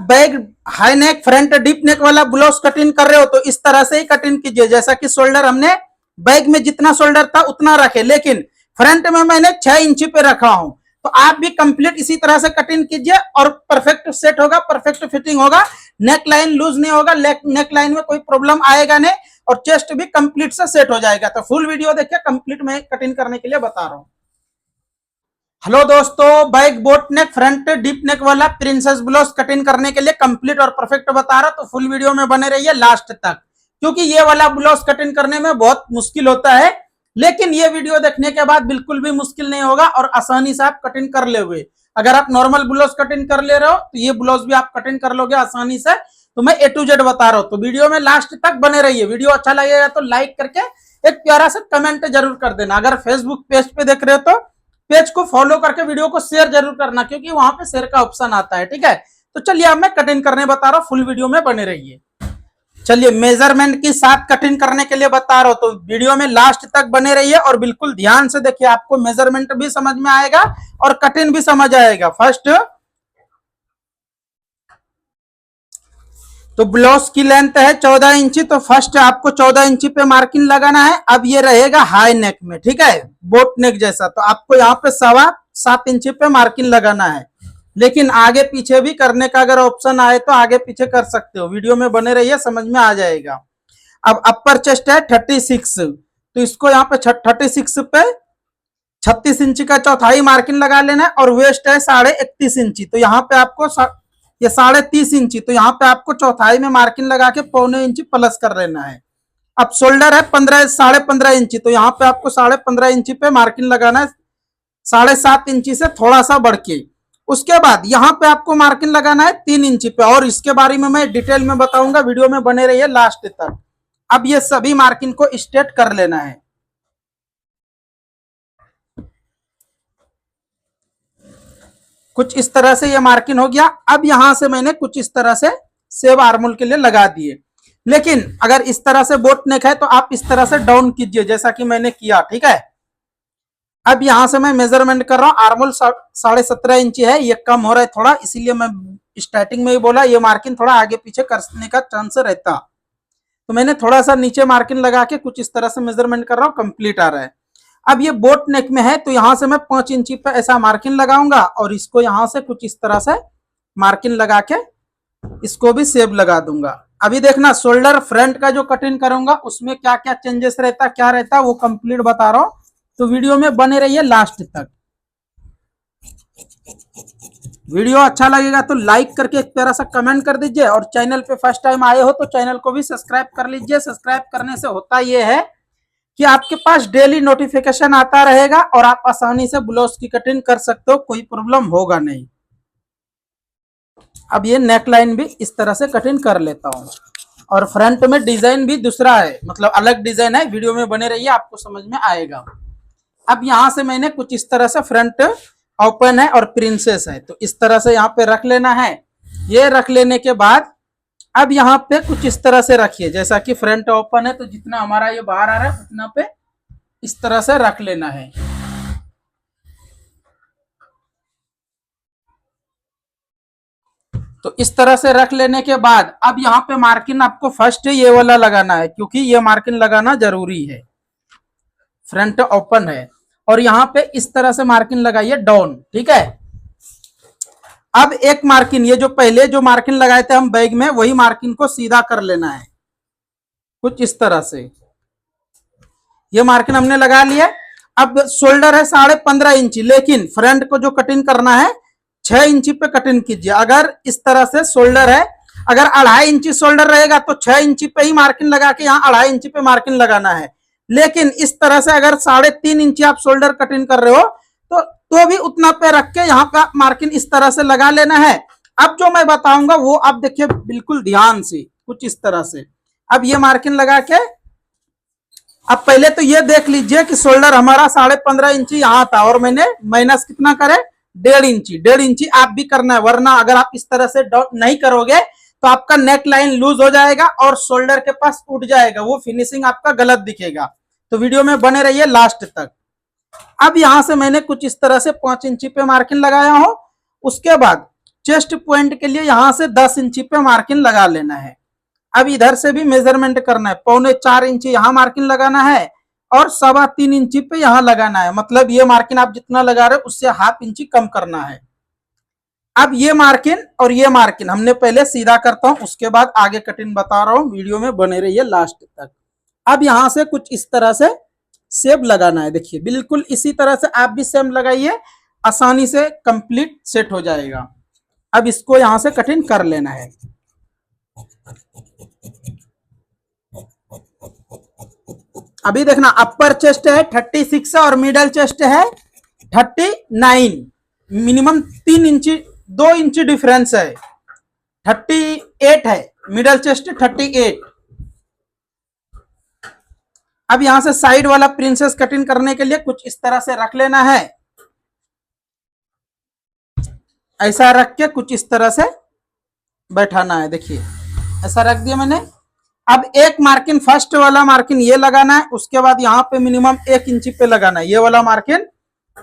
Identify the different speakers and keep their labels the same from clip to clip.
Speaker 1: Bag high neck front deep neck वाला blouse cutting कर रहे हो तो इस तरह से ही कटिंग कीजिए। जैसा कि शोल्डर हमने बैग में जितना शोल्डर था उतना रखे, लेकिन फ्रंट में मैंने 6 इंची पे रखा हूं। तो आप भी कंप्लीट इसी तरह से कटिंग कीजिए और परफेक्ट सेट होगा, परफेक्ट फिटिंग होगा, नेक लाइन लूज नहीं होगा, नेक लाइन में कोई प्रॉब्लम आएगा नहीं और चेस्ट भी कंप्लीट से सेट हो जाएगा। तो फुल वीडियो देखिए, कंप्लीट मैं कटिंग करने के लिए बता रहा हूं। हेलो दोस्तों, बैक बोट नेक फ्रंट डीप नेक वाला प्रिंसेस ब्लाउज कटिंग करने के लिए कंप्लीट और परफेक्ट बता रहा, तो फुल वीडियो में बने रहिए लास्ट तक, क्योंकि ये वाला ब्लाउज कटिंग करने में बहुत मुश्किल होता है, लेकिन ये वीडियो देखने के बाद बिल्कुल भी मुश्किल नहीं होगा और आसानी से आप कटिंग कर लोगे। अगर आप नॉर्मल ब्लाउज कटिंग कर ले रहे हो तो ये ब्लाउज भी आप कटिंग कर लोगे आसानी से। तो मैं A to Z बता रहा हूं, तो वीडियो में लास्ट तक बने रहिए। वीडियो अच्छा लगेगा तो लाइक करके एक प्यारा सा कमेंट जरूर कर देना। अगर फेसबुक पेज पे देख रहे हो तो पेज को फॉलो करके वीडियो को शेयर जरूर करना, क्योंकि वहां पे शेयर का ऑप्शन आता है। ठीक है, तो चलिए अब मैं कटिंग करने बता रहा हूँ, फुल वीडियो में बने रहिए। चलिए मेजरमेंट के साथ कटिंग करने के लिए बता रहा हूं, तो वीडियो में लास्ट तक बने रहिए और बिल्कुल ध्यान से देखिए, आपको मेजरमेंट भी समझ में आएगा और कटिंग भी समझ आएगा। फर्स्ट तो ब्लाउज की लेंथ है 14 इंची, तो फर्स्ट आपको 14 इंची पे मार्किंग लगाना है। अब ये रहेगा हाई नेक में, ठीक है, बोट नेक जैसा, तो आपको यहाँ पे 7.25 इंची पे मार्किंग लगाना है। लेकिन आगे पीछे भी करने का अगर ऑप्शन आए तो आगे पीछे कर सकते हो। वीडियो में बने रहिए, समझ में आ जाएगा। अब अपर चेस्ट है 36, तो इसको यहाँ पे 36 पे 36 इंची का चौथाई मार्किंग लगा लेना है। और वेस्ट है 31.5 इंची, तो यहाँ पे आपको ये 30.5 इंची, तो यहाँ पे आपको चौथाई में मार्किंग लगा के 0.25 इंची प्लस कर लेना है। अब शोल्डर है 15.5 इंची, तो यहाँ पे आपको 15.5 इंची पे मार्किंग लगाना है, 7.5 इंची से थोड़ा सा बढ़ के। उसके बाद यहाँ पे आपको मार्किंग लगाना है 3 इंची पे, और इसके बारे में मैं डिटेल में बताऊंगा, वीडियो में बने रहिए लास्ट तक। अब ये सभी मार्किंग को स्ट्रेट कर लेना है। कुछ इस तरह से ये मार्किंग हो गया। अब यहां से मैंने कुछ इस तरह से सेव आर्मोल के लिए लगा दिए, लेकिन अगर इस तरह से बोट नेक है तो आप इस तरह से डाउन कीजिए, जैसा कि मैंने किया। ठीक है, अब यहां से मैं मेजरमेंट कर रहा हूं, आर्मोल 17.5 इंची है, ये कम हो रहा है थोड़ा, इसीलिए मैं स्टार्टिंग में ही बोला ये मार्किंग थोड़ा आगे पीछे करने का चांस रहता। तो मैंने थोड़ा सा नीचे मार्किंग लगा के कुछ इस तरह से मेजरमेंट कर रहा हूं, कंप्लीट आ रहा है। अब ये बोट नेक में है, तो यहां से मैं 5 इंची पे ऐसा मार्किंग लगाऊंगा और इसको यहां से कुछ इस तरह से मार्किंग लगा के इसको भी सेव लगा दूंगा। अभी देखना, शोल्डर फ्रंट का जो कटिंग करूंगा उसमें क्या क्या चेंजेस रहता, क्या रहता, वो कंप्लीट बता रहा हूं, तो वीडियो में बने रहिए लास्ट तक। वीडियो अच्छा लगेगा तो लाइक करके एक प्यारा सा कमेंट कर दीजिए, और चैनल पे फर्स्ट टाइम आए हो तो चैनल को भी सब्सक्राइब कर लीजिए। सब्सक्राइब करने से होता यह है कि आपके पास डेली नोटिफिकेशन आता रहेगा और आप आसानी से ब्लाउज की कटिंग कर सकते हो, कोई प्रॉब्लम होगा नहीं। अब ये नेक लाइन भी इस तरह से कटिंग कर लेता हूं, और फ्रंट में डिजाइन भी दूसरा है, मतलब अलग डिजाइन है। वीडियो में बने रहिए, आपको समझ में आएगा। अब यहां से मैंने कुछ इस तरह से फ्रंट ओपन है और प्रिंसेस है, तो इस तरह से यहाँ पे रख लेना है। ये रख लेने के बाद अब यहाँ पे कुछ इस तरह से रखिए, जैसा कि फ्रंट ओपन है तो जितना हमारा ये बाहर आ रहा है उतना पे इस तरह से रख लेना है। तो इस तरह से रख लेने के बाद अब यहाँ पे मार्किंग आपको फर्स्ट ये वाला लगाना है, क्योंकि ये मार्किंग लगाना जरूरी है। फ्रंट ओपन है और यहाँ पे इस तरह से मार्किंग लगाइए डाउन। ठीक है, अब एक मार्किंग, ये जो पहले जो मार्किंग लगाए थे हम बैग में, वही मार्किंग को सीधा कर लेना है कुछ इस तरह से। ये मार्किंग हमने लगा लिया। अब शोल्डर है 15.5 इंची, लेकिन फ्रंट को जो कटिंग करना है 6 इंची पे कटिंग कीजिए। अगर इस तरह से शोल्डर है, अगर 2.5 इंची शोल्डर रहेगा तो 6 इंची पे ही मार्किंग लगा के यहाँ 2.5 इंची पे मार्किंग लगाना है। लेकिन इस तरह से अगर 3.5 इंची आप शोल्डर कटिंग कर रहे हो तो भी उतना पे रख के यहाँ का मार्किंग इस तरह से लगा लेना है। अब जो मैं बताऊंगा वो आप देखिए बिल्कुल ध्यान से, कुछ इस तरह से। अब ये मार्किंग लगा के अब पहले तो ये देख लीजिए कि शोल्डर हमारा 15.5 इंची यहाँ था और मैंने माइनस कितना करे 1.5 इंची। 1.5 इंची आप भी करना है, वरना अगर आप इस तरह से नहीं करोगे तो आपका नेक लाइन लूज हो जाएगा और शोल्डर के पास उठ जाएगा, वो फिनिशिंग आपका गलत दिखेगा। तो वीडियो में बने रहिए लास्ट तक। अब यहां से मैंने कुछ इस तरह से 5 इंची पे मार्किंग लगाया हूं। उसके बाद चेस्ट पॉइंट के लिए यहां से 10 इंची पे मार्किंग लगा लेना है। अब इधर से भी मेजरमेंट करना है, 3.25 इंची यहाँ मार्किंग लगाना है और 3.25 इंची पे यहाँ लगाना है। मतलब ये मार्किंग आप जितना लगा रहे हो उससे 1/2 इंची कम करना है। अब ये मार्किंग और ये मार्किंग हमने पहले सीधा करता हूं, उसके बाद आगे कटिंग बता रहा हूं, वीडियो में बने रहिए लास्ट तक। अब यहां से कुछ इस तरह से सेब लगाना है। देखिए बिल्कुल इसी तरह से आप भी सेम लगाइए, आसानी से कंप्लीट सेट हो जाएगा। अब इसको यहां से कटिंग कर लेना है। अभी देखना अपर चेस्ट है 36 और मिडल चेस्ट है 39। मिनिमम 3 इंची 2 इंची डिफरेंस है, 38 है मिडल चेस्ट 38। अब यहां से साइड वाला प्रिंसेस कटिंग करने के लिए कुछ इस तरह से रख लेना है, ऐसा रख के कुछ इस तरह से बैठाना है। देखिए ऐसा रख दिया मैंने। अब एक मार्किंग फर्स्ट वाला मार्किंग ये लगाना है, उसके बाद यहाँ पे मिनिमम 1 इंची पे लगाना है। ये वाला मार्किंग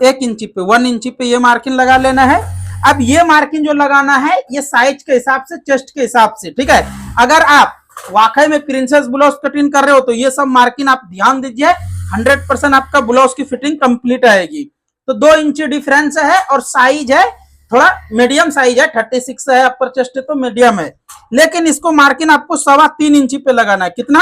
Speaker 1: 1 इंची पे 1 इंची पे ये मार्किंग लगा लेना है। अब ये मार्किंग जो लगाना है ये साइज के हिसाब से, चेस्ट के हिसाब से, ठीक है। अगर आप वाकई में प्रिंसेस ब्लाउज कटिंग कर रहे हो तो ये सब मार्किंग आप ध्यान दीजिए, 100% आपका ब्लाउज की फिटिंग कंप्लीट आएगी। तो 2 इंची डिफरेंस है और साइज है थोड़ा मीडियम साइज है, 36 है अपर चेस्ट तो मीडियम है। लेकिन इसको मार्किंग आपको 3.25 इंची पे लगाना है। कितना?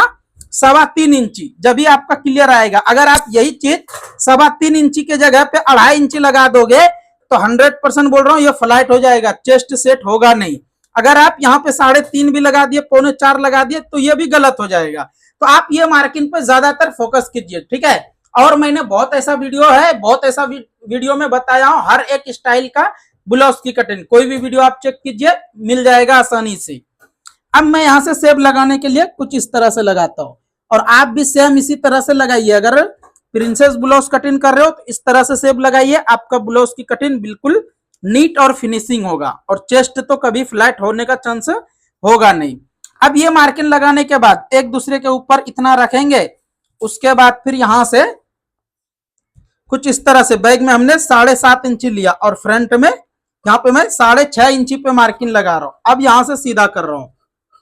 Speaker 1: 3.25 इंची, जब भी आपका क्लियर आएगा। अगर आप यही चीज 3.25 इंची के जगह पे 2.5 इंची लगा दोगे तो 100% बोल रहा हूं ये फ्लाइट हो जाएगा, चेस्ट सेट होगा नहीं। अगर आप यहाँ पे 3.5 भी लगा दिए, 3.25 लगा दिए तो ये भी गलत हो जाएगा। तो आप ये मार्किंग पे ज्यादातर फोकस कीजिए, ठीक है। और मैंने बहुत ऐसा वीडियो में बताया हूं हर एक स्टाइल का ब्लाउज की कटिंग, कोई भी वीडियो आप चेक कीजिए, मिल जाएगा आसानी से। अब मैं यहां से सेब लगाने के लिए कुछ इस तरह से लगाता हूं और आप भी सेम इसी तरह से लगाइए। अगर प्रिंसेस ब्लाउज कटिंग कर रहे हो तो इस तरह से सेब लगाइए, आपका ब्लाउज की कटिंग बिल्कुल नीट और फिनिशिंग होगा और चेस्ट तो कभी फ्लैट होने का चांस होगा नहीं। अब ये मार्किंग लगाने के बाद एक दूसरे के ऊपर इतना रखेंगे, उसके बाद फिर यहां से कुछ इस तरह से बैग में हमने 7.5 इंची लिया और फ्रंट में यहाँ पे मैं 6.5 इंची पे मार्किंग लगा रहा हूं। अब यहां से सीधा कर रहा हूं,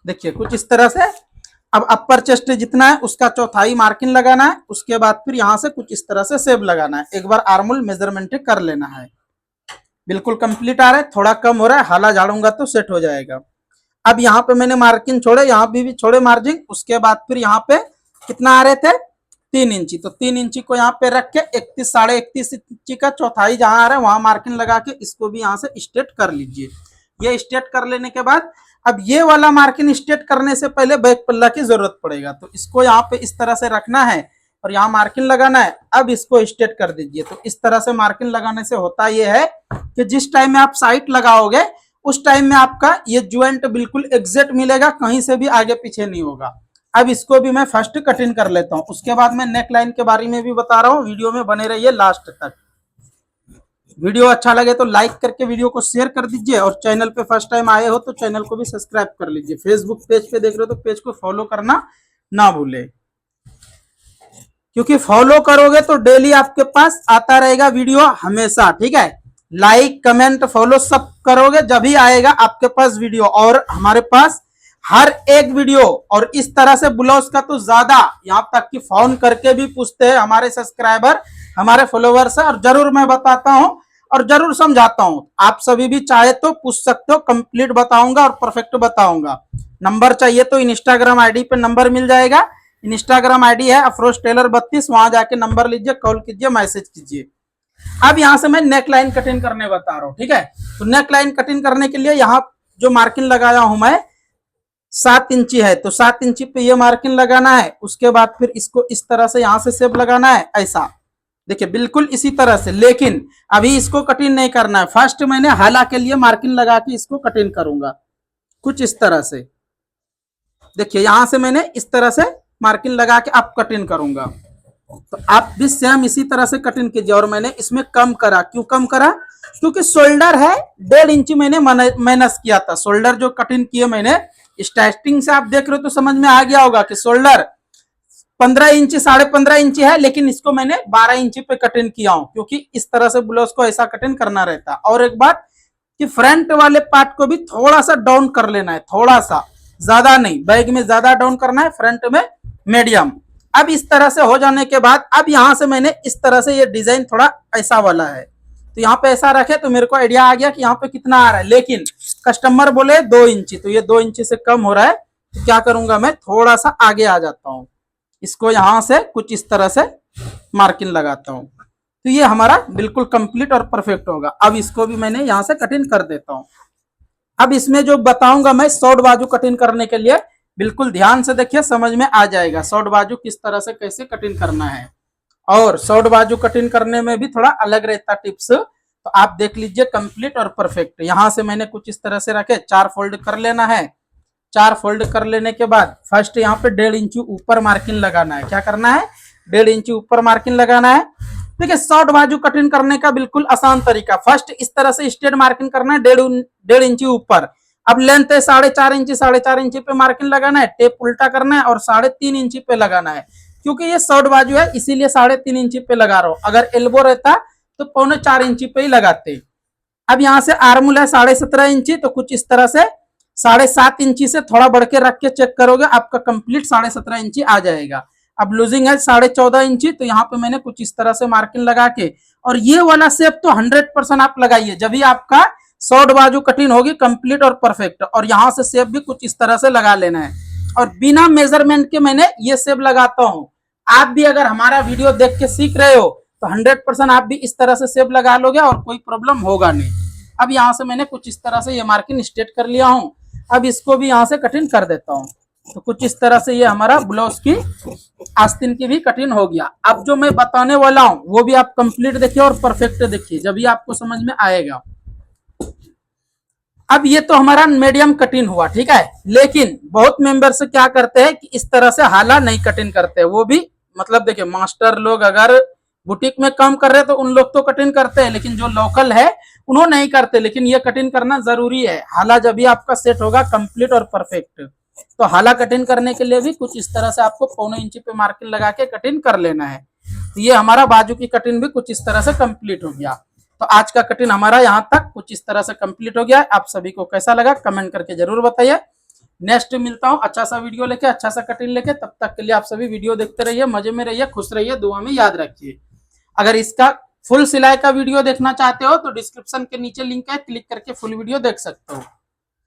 Speaker 1: देखिए कुछ इस तरह से। अब अपर चेस्ट जितना है उसका 1/4 मार्किंग लगाना है, उसके बाद फिर यहां से कुछ इस तरह से सेब लगाना है। एक बार आर्मोल मेजरमेंट कर लेना है। बिल्कुल कंप्लीट आ रहा है, थोड़ा कम हो रहा है, हाला झाड़ूंगा तो सेट हो जाएगा। अब यहाँ पे मैंने मार्किंग छोड़े, यहाँ भी छोड़े मार्जिन, उसके बाद फिर यहाँ पे कितना आ रहे थे 3 इंची, तो 3 इंची को यहाँ पे रख के 31 इंची का 1/4 जहां आ रहा है वहां मार्किंग लगा के इसको भी यहाँ से स्ट्रेट कर लीजिए। ये स्ट्रेट कर लेने के बाद अब ये वाला मार्किंग स्ट्रेट करने से पहले बैक पल्ला की जरूरत पड़ेगा, तो इसको यहाँ पे इस तरह से रखना है और यहाँ मार्किंग लगाना है। अब इसको स्ट्रेट कर दीजिए। तो इस तरह से मार्किंग लगाने से होता यह है कि जिस टाइम में आप साइट लगाओगे उस टाइम में आपका ये ज्वाइंट बिल्कुल एग्जैक्ट मिलेगा, कहीं से भी आगे पीछे नहीं होगा। अब इसको भी मैं फर्स्ट कटिंग कर लेता हूं, उसके बाद मैं नेक लाइन के बारे में भी बता रहा हूं। वीडियो में बने रहिए लास्ट तक। वीडियो अच्छा लगे तो लाइक करके वीडियो को शेयर कर दीजिए और चैनल पे फर्स्ट टाइम आए हो तो चैनल को भी सब्सक्राइब कर लीजिए। फेसबुक पेज पे देख रहे हो तो पेज को फॉलो करना ना भूले, क्योंकि फॉलो करोगे तो डेली आपके पास आता रहेगा वीडियो हमेशा, ठीक है। लाइक कमेंट फॉलो सब करोगे जब ही आएगा आपके पास वीडियो। और हमारे पास हर एक वीडियो, और इस तरह से ब्लाउज का तो ज्यादा, यहाँ तक कि फोन करके भी पूछते हैं हमारे सब्सक्राइबर, हमारे फॉलोवर्स, और जरूर मैं बताता हूं और जरूर समझाता हूं। आप सभी भी चाहे तो पूछ सकते हो, कंप्लीट बताऊंगा और परफेक्ट बताऊंगा। नंबर चाहिए तो इंस्टाग्राम आईडी पे नंबर मिल जाएगा। इंस्टाग्राम आईडी है अफरोज टेलर 32, वहां जाके नंबर लीजिए, कॉल कीजिए, मैसेज कीजिए। अब यहां से मैं नेक लाइन कटिंग करने बता रहा हूं, ठीक है। तो नेक लाइन कटिंग करने के लिए यहाँ जो मार्किंग लगाया हूं मैं 7 इंची है, तो 7 इंची पे ये मार्किंग लगाना है। उसके बाद फिर इसको इस तरह से यहां से शेप लगाना है, ऐसा देखिए बिल्कुल इसी तरह से। लेकिन अभी इसको कटिंग नहीं करना है, फर्स्ट मैंने हाला के लिए मार्किंग लगा के इसको कटिंग करूंगा कुछ इस तरह से। देखिए यहां से मैंने इस तरह से मार्किंग लगा के अब कटिंग करूंगा, तो आप भी सेम इसी तरह से कटिंग कीजिए। और मैंने इसमें कम करा, क्यों कम करा? क्योंकि शोल्डर है 1.5 इंची मैंने माइनस किया था। शोल्डर जो कटिंग किए मैंने स्टार्टिंग से आप देख रहे हो तो समझ में आ गया होगा कि शोल्डर 15 इंची 15.5 इंची है, लेकिन इसको मैंने 12 इंची पे कटिंग किया हूं, क्योंकि इस तरह से ब्लाउज को ऐसा कटिंग करना रहता। और एक बात कि फ्रंट वाले पार्ट को भी थोड़ा सा डाउन कर लेना है, थोड़ा सा, ज्यादा नहीं, बैग में ज्यादा डाउन करना है, फ्रंट में मीडियम। अब इस तरह से हो जाने के बाद अब यहां से मैंने इस तरह से ये डिजाइन थोड़ा ऐसा वाला है, तो यहाँ पे ऐसा रखे तो मेरे को आइडिया आ गया कि यहाँ पे कितना आ रहा है। लेकिन कस्टमर बोले 2 इंची, तो ये 2 इंची से कम हो रहा है, तो क्या करूंगा मैं थोड़ा सा आगे आ जाता हूँ, इसको यहां से कुछ इस तरह से मार्किंग लगाता हूँ, तो ये हमारा बिल्कुल कंप्लीट और परफेक्ट होगा। अब इसको भी मैंने यहां से कटिंग कर देता हूँ। अब इसमें जो बताऊंगा मैं शॉर्ट बाजू कटिंग करने के लिए, बिल्कुल ध्यान से देखिए, समझ में आ जाएगा शॉर्ट बाजू किस तरह से कैसे कटिंग करना है। और शॉर्ट बाजू कटिंग करने में भी थोड़ा अलग रहता टिप्स, तो आप देख लीजिए कंप्लीट और परफेक्ट। यहां से मैंने कुछ इस तरह से रखे, 4 फोल्ड कर लेना है। 4 फोल्ड कर लेने के बाद फर्स्ट यहाँ पे 1.5 इंची ऊपर मार्किंग लगाना है। क्या करना है? 1.5 इंची ऊपर मार्किंग लगाना है। देखिए शॉर्ट बाजू कटिंग करने का बिल्कुल आसान तरीका, फर्स्ट इस तरह से स्ट्रेट मार्किंग करना है 1.5 इंची ऊपर। अब लेंथ है 4.5 इंची, 4.5 इंची पे मार्किंग लगाना है, टेप उल्टा करना है और 3.5 इंची पे लगाना है। क्योंकि ये शॉर्ट बाजू है इसीलिए 3.5 इंची पे लगा रहा हूं, अगर एल्बो रहता तो 3.25 इंची पे ही लगाते। अब यहाँ से आर्मूल है 17.5 इंची, तो कुछ इस तरह से 7.5 इंची से थोड़ा बढ़ के रख के चेक करोगे, आपका कंप्लीट 17.5 इंची आ जाएगा। अब लूजिंग है 14.5 इंची, तो यहाँ पे मैंने कुछ इस तरह से मार्किंग लगा के, और ये वाला शेप तो 100% आप लगाइए, जब भी आपका शॉर्ट बाजू कटिंग होगी कंप्लीट और परफेक्ट। और यहाँ से शेप भी कुछ इस तरह से लगा लेना है, और बिना मेजरमेंट के मैंने ये शेप लगाता हूँ। आप भी अगर हमारा वीडियो देख के सीख रहे हो तो 100% आप भी इस तरह से शेप लगा लोगे और कोई प्रॉब्लम होगा नहीं। अब यहाँ से मैंने कुछ इस तरह से ये मार्किंग स्ट्रेट कर लिया हूँ। अब इसको भी यहाँ से कटिंग कर देता हूँ, तो कुछ इस तरह से ये हमारा ब्लाउज की आस्तीन की भी कटिंग हो गया। अब जो मैं बताने वाला हूँ वो भी आप कंप्लीट देखिए और परफेक्ट देखिए, जब भी आपको समझ में आएगा। अब ये तो हमारा मीडियम कटिंग हुआ, ठीक है। लेकिन बहुत मेंबर्स क्या करते हैं कि इस तरह से हाला नहीं कटिंग करते, वो भी मतलब देखिए मास्टर लोग अगर बुटीक में काम कर रहे हैं तो उन लोग तो कटिंग करते हैं, लेकिन जो लोकल है उन्होंने नहीं करते। लेकिन ये कटिंग करना जरूरी है, हाला जब भी आपका सेट होगा कंप्लीट और परफेक्ट। तो हाला कटिंग करने के लिए भी कुछ इस तरह से आपको 1.25 इंची पे मार्किंग लगा के कटिंग कर लेना है। तो ये हमारा बाजू की कटिंग भी कुछ इस तरह से कंप्लीट हो गया। तो आज का कटिंग हमारा यहाँ तक कुछ इस तरह से कंप्लीट हो गया। आप सभी को कैसा लगा कमेंट करके जरूर बताइए। नेक्स्ट मिलता हूँ अच्छा सा वीडियो लेके, अच्छा सा कटिंग लेके। तब तक के लिए आप सभी वीडियो देखते रहिए, मजे में रहिए, खुश रहिए, दुआ में याद रखिए। अगर इसका फुल सिलाई का वीडियो देखना चाहते हो तो डिस्क्रिप्शन के नीचे लिंक है, क्लिक करके फुल वीडियो देख सकते हो।